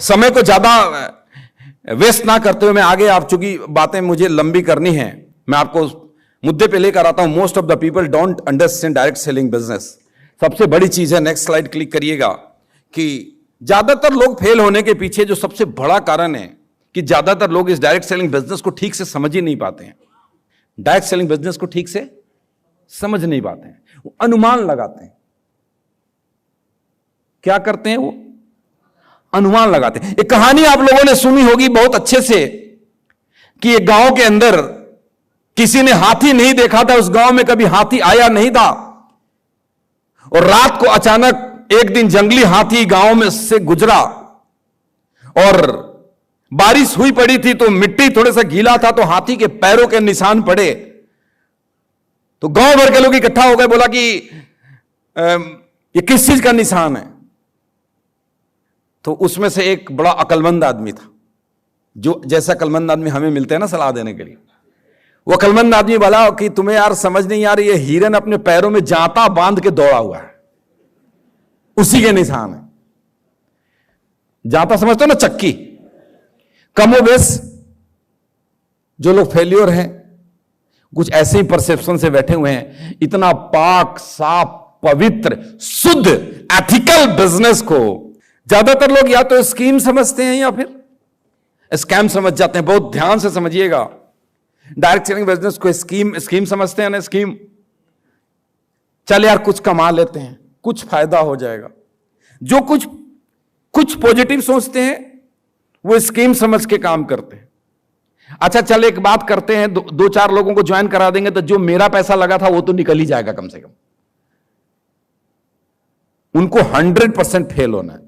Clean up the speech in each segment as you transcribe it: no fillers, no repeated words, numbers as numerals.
समय को ज्यादा वेस्ट ना करते हुए मैं आगे, आप चूंकि बातें मुझे लंबी करनी है, मैं आपको मुद्दे पे लेकर आता हूं। Most of the people don't understand direct selling business. सबसे बड़ी चीज है, नेक्स्ट स्लाइड क्लिक करिएगा, कि ज्यादातर लोग फेल होने के पीछे जो सबसे बड़ा कारण है कि ज्यादातर लोग इस डायरेक्ट सेलिंग बिजनेस को ठीक से समझ ही नहीं पाते हैं। डायरेक्ट सेलिंग बिजनेस को ठीक से समझ नहीं पाते हैं, वो अनुमान लगाते हैं। क्या करते हैं? वो अनुमान लगाते हैं। एक कहानी आप लोगों ने सुनी होगी बहुत अच्छे से, कि एक गांव के अंदर किसी ने हाथी नहीं देखा था, उस गांव में कभी हाथी आया नहीं था, और रात को अचानक एक दिन जंगली हाथी गांव में से गुजरा, और बारिश हुई पड़ी थी तो मिट्टी थोड़ा सा गीला था, तो हाथी के पैरों के निशान पड़े। तो गांव भर के लोग इकट्ठा हो गए, बोला कि ये किस चीज का निशान है? तो उसमें से एक बड़ा अक्लमंद आदमी था, जो जैसा अक्लमंद आदमी हमें मिलते हैं ना सलाह देने के लिए, वो अक्लमंद आदमी बोला कि तुम्हें यार समझ नहीं आ रही, ये हिरन अपने पैरों में जाता बांध के दौड़ा हुआ है, उसी के निशान है। जाता समझते हो ना, चक्की। कमोबेश जो लोग फेल्योर हैं, कुछ ऐसे ही परसेप्शन से बैठे हुए हैं। इतना पाक साफ पवित्र शुद्ध एथिकल बिजनेस को ज्यादातर लोग या तो स्कीम समझते हैं या फिर स्कैम समझ जाते हैं। बहुत ध्यान से समझिएगा, डायरेक्ट सेलिंग बिजनेस को स्कीम समझते हैं ना, स्कीम। चल यार कुछ कमा लेते हैं, कुछ फायदा हो जाएगा। जो कुछ पॉजिटिव सोचते हैं वो स्कीम समझ के काम करते हैं। अच्छा चल एक बात करते हैं, दो चार लोगों को ज्वाइन करा देंगे तो जो मेरा पैसा लगा था वो तो निकल ही जाएगा कम से कम। उनको 100% फेल होना है,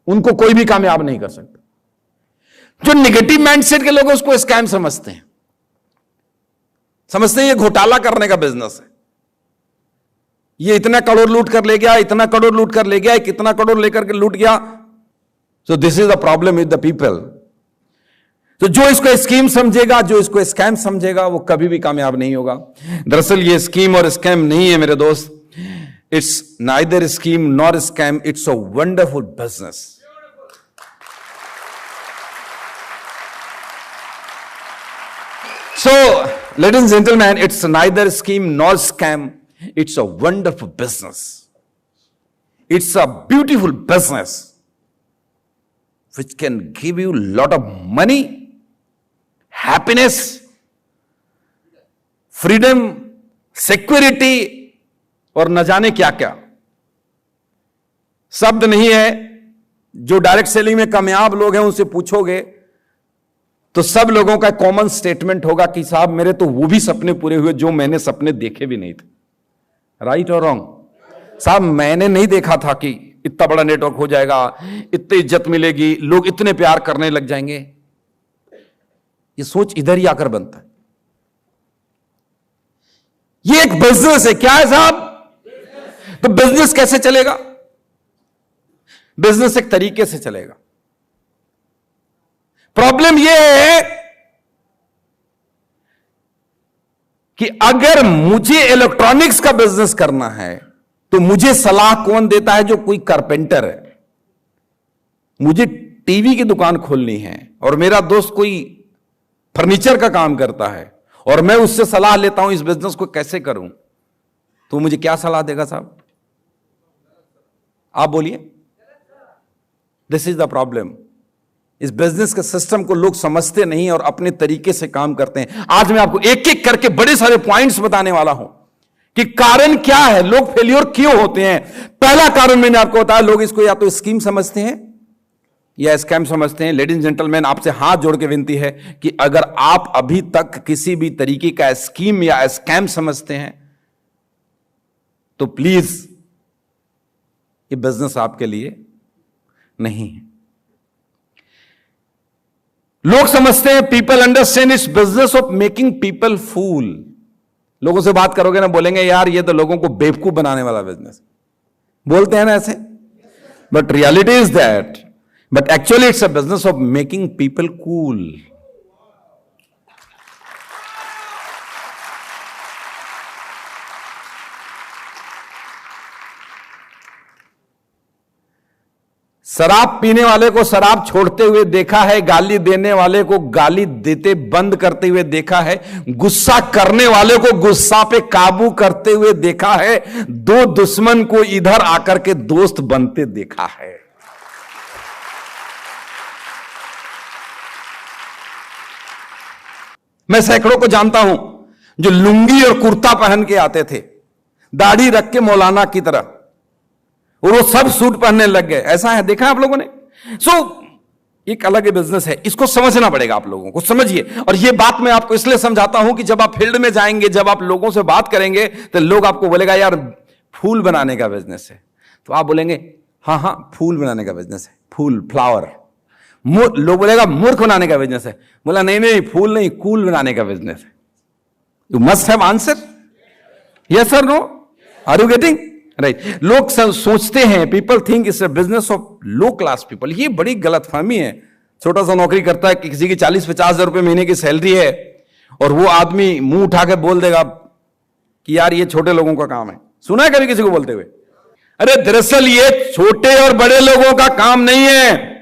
उनको कोई भी कामयाब नहीं कर सकता। जो निगेटिव माइंडसेट के लोग उसको स्कैम समझते हैं, समझते हैं ये घोटाला करने का बिजनेस है, ये इतना करोड़ लूट कर ले गया, इतना करोड़ लूट कर ले गया, कितना करोड़ लेकर के लूट गया। So this is the problem with the people. तो जो इसको स्कीम समझेगा, जो इसको स्कैम समझेगा, वो कभी भी कामयाब नहीं होगा। दरअसल ये स्कीम और स्कैम नहीं है मेरे दोस्त, it's neither scheme nor scam, it's a wonderful business. So, ladies and gentlemen, it's neither scheme nor scam. It's a wonderful business. It's a beautiful business which can give you a lot of money, happiness, freedom, security और न जाने क्या क्या। शब्द नहीं है। जो direct selling में कामयाब लोग हैं उनसे पूछोगे तो सब लोगों का कॉमन स्टेटमेंट होगा कि साहब मेरे तो वो भी सपने पूरे हुए जो मैंने सपने देखे भी नहीं थे। राइट और रॉन्ग? साहब मैंने नहीं देखा था कि इतना बड़ा नेटवर्क हो जाएगा, इतनी इज्जत मिलेगी, लोग इतने प्यार करने लग जाएंगे। ये सोच इधर ही आकर बनता है। ये एक बिजनेस है। क्या है साहब? तो बिजनेस कैसे चलेगा? बिजनेस एक तरीके से चलेगा। प्रॉब्लम यह है कि अगर मुझे इलेक्ट्रॉनिक्स का बिजनेस करना है तो मुझे सलाह कौन देता है? जो कोई कारपेंटर है। मुझे टीवी की दुकान खोलनी है और मेरा दोस्त कोई फर्नीचर का काम करता है और मैं उससे सलाह लेता हूं इस बिजनेस को कैसे करूं, तो मुझे क्या सलाह देगा साहब? आप बोलिए। This is the problem. इस बिजनेस के सिस्टम को लोग समझते नहीं और अपने तरीके से काम करते हैं। आज मैं आपको एक एक करके बड़े सारे पॉइंट्स बताने वाला हूं कि कारण क्या है, लोग फेलियर क्यों होते हैं। पहला कारण मैंने आपको बताया, लोग इसको या तो स्कीम समझते हैं या स्कैम समझते हैं। लेडीज एंड जेंटलमैन, आपसे हाथ जोड़ के विनती है कि अगर आप अभी तक किसी भी तरीके का स्कीम या स्कैम समझते हैं तो प्लीज ये बिजनेस आपके लिए नहीं है। लोग समझते हैं, people understand it's business of making people fool. लोगों से बात करोगे ना, बोलेंगे यार ये तो लोगों को बेवकूफ बनाने वाला बिजनेस। बोलते हैं ना ऐसे, but reality is that, but actually it's a business of making people cool. शराब पीने वाले को शराब छोड़ते हुए देखा है, गाली देने वाले को गाली देते बंद करते हुए देखा है, गुस्सा करने वाले को गुस्सा पे काबू करते हुए देखा है, दो दुश्मन को इधर आकर के दोस्त बनते देखा है। मैं सैकड़ों को जानता हूं जो लुंगी और कुर्ता पहन के आते थे, दाढ़ी रख के मौलाना की तरह, और वो सब सूट पहनने लग गए। ऐसा है, देखा आप लोगों ने? एक अलग ही बिजनेस है, इसको समझना पड़ेगा आप लोगों को, समझिए। और ये बात मैं आपको इसलिए समझाता हूं कि जब आप फील्ड में जाएंगे, जब आप लोगों से बात करेंगे, तो लोग आपको बोलेगा यार फूल बनाने का बिजनेस है, तो आप बोलेंगे हाँ हाँ फूल बनाने का बिजनेस है, फूल, फ्लावर। लोग बोलेगा मूर्ख बनाने का बिजनेस है, बोला नहीं नहीं फूल नहीं, कूल बनाने का बिजनेस है। You must have answer, yes और no, are you getting right? लोग सोचते हैं, people think it's a business of low class people. ये बड़ी गलतफहमी है। छोटा सा नौकरी करता है, किसी की 40-50 हजार रुपए महीने की सैलरी है, और वो आदमी मुंह उठा के बोल देगा कि यार ये छोटे लोगों का काम है। सुना है कभी किसी को बोलते हुए? अरे दरअसल ये छोटे और बड़े लोगों का काम नहीं है,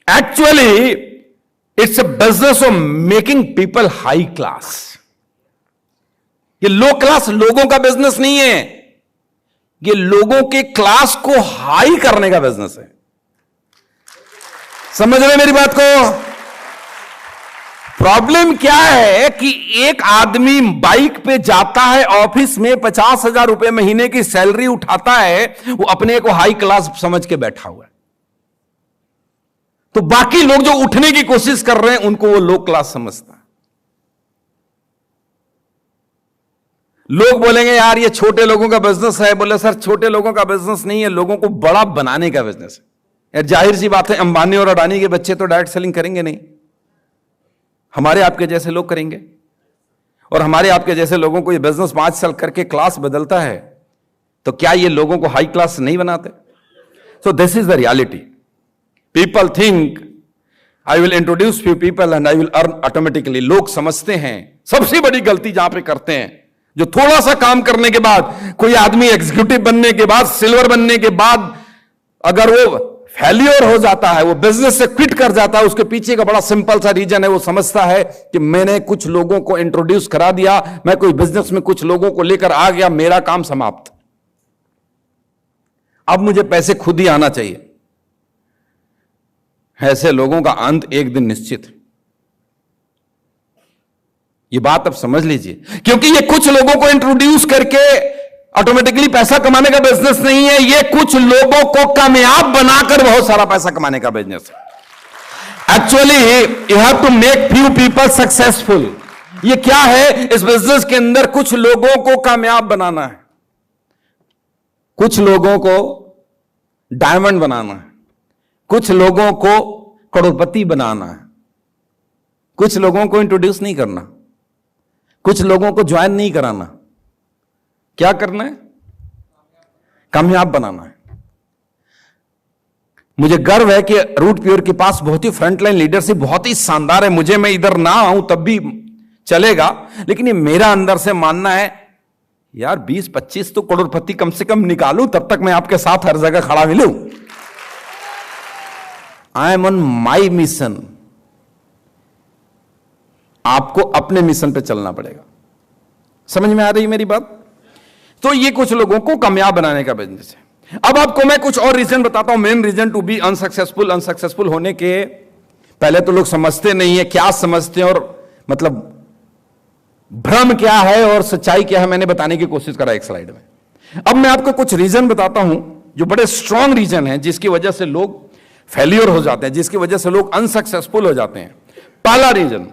actually it's a business of making people high class. ये लो क्लास लोगों का बिजनेस नहीं है, ये लोगों के क्लास को हाई करने का बिजनेस है। समझ रहे मेरी बात को? प्रॉब्लम क्या है कि एक आदमी बाइक पे जाता है ऑफिस में, 50,000 रुपए महीने की सैलरी उठाता है, वो अपने को हाई क्लास समझ के बैठा हुआ है। तो बाकी लोग जो उठने की कोशिश कर रहे हैं उनको वो लो क्लास समझता है। लोग बोलेंगे यार ये छोटे लोगों का बिजनेस है, बोले सर छोटे लोगों का बिजनेस नहीं है, लोगों को बड़ा बनाने का बिजनेस है। यार जाहिर सी बात है, अंबानी और अडानी के बच्चे तो डायरेक्ट सेलिंग करेंगे नहीं, हमारे आपके जैसे लोग करेंगे। और हमारे आपके जैसे लोगों को ये बिजनेस 5 साल करके क्लास बदलता है, तो क्या ये लोगों को हाई क्लास नहीं बनाते? So this is the reality. People think I will introduce few people and I will earn automatically. लोग समझते हैं, सबसे बड़ी गलती जहां पे करते हैं, जो थोड़ा सा काम करने के बाद, कोई आदमी एग्जीक्यूटिव बनने के बाद, सिल्वर बनने के बाद अगर वो फेल्योर हो जाता है, वो बिजनेस से क्विट कर जाता है, उसके पीछे का बड़ा सिंपल सा रीजन है। वो समझता है कि मैंने कुछ लोगों को इंट्रोड्यूस करा दिया, मैं कोई बिजनेस में कुछ लोगों को लेकर आ गया, मेरा काम समाप्त, अब मुझे पैसे खुद ही आना चाहिए। ऐसे लोगों का अंत एक दिन निश्चित है। ये बात अब समझ लीजिए, क्योंकि ये कुछ लोगों को इंट्रोड्यूस करके ऑटोमेटिकली पैसा कमाने का बिजनेस नहीं है, ये कुछ लोगों को कामयाब बनाकर बहुत सारा पैसा कमाने का बिजनेस है। Actually you have to make few people successful. ये क्या है? इस बिजनेस के अंदर कुछ लोगों को कामयाब बनाना है, कुछ लोगों को डायमंड बनाना है, कुछ लोगों को करोड़पति बनाना है, कुछ लोगों को इंट्रोड्यूस नहीं करना, कुछ लोगों को ज्वाइन नहीं कराना। क्या करना है? कामयाब बनाना है। मुझे गर्व है कि रूट प्योर के पास बहुत ही फ्रंटलाइन लीडरशिप बहुत ही शानदार है। मुझे, मैं इधर ना आऊं तब भी चलेगा, लेकिन ये मेरा अंदर से मानना है यार 20-25 तो करोड़पति कम से कम निकालूं, तब तक मैं आपके साथ हर जगह खड़ा मिलूं। I am on my mission. आपको अपने मिशन पे चलना पड़ेगा। समझ में आ रही मेरी बात? तो ये कुछ लोगों को कामयाब बनाने का बिजनेस है। अब आपको मैं कुछ और रीजन बताता हूं, main reason to be unsuccessful. Unsuccessful होने के पहले तो लोग समझते नहीं है, क्या समझते हैं और मतलब भ्रम क्या है और सच्चाई क्या है, मैंने बताने की कोशिश करा एक स्लाइड में। अब मैं आपको कुछ रीजन बताता हूं जो बड़े स्ट्रांग रीजन है जिसकी वजह से लोग फेल्योर हो जाते हैं, जिसकी वजह से लोग अनसक्सेसफुल हो जाते हैं। पहला रीजन,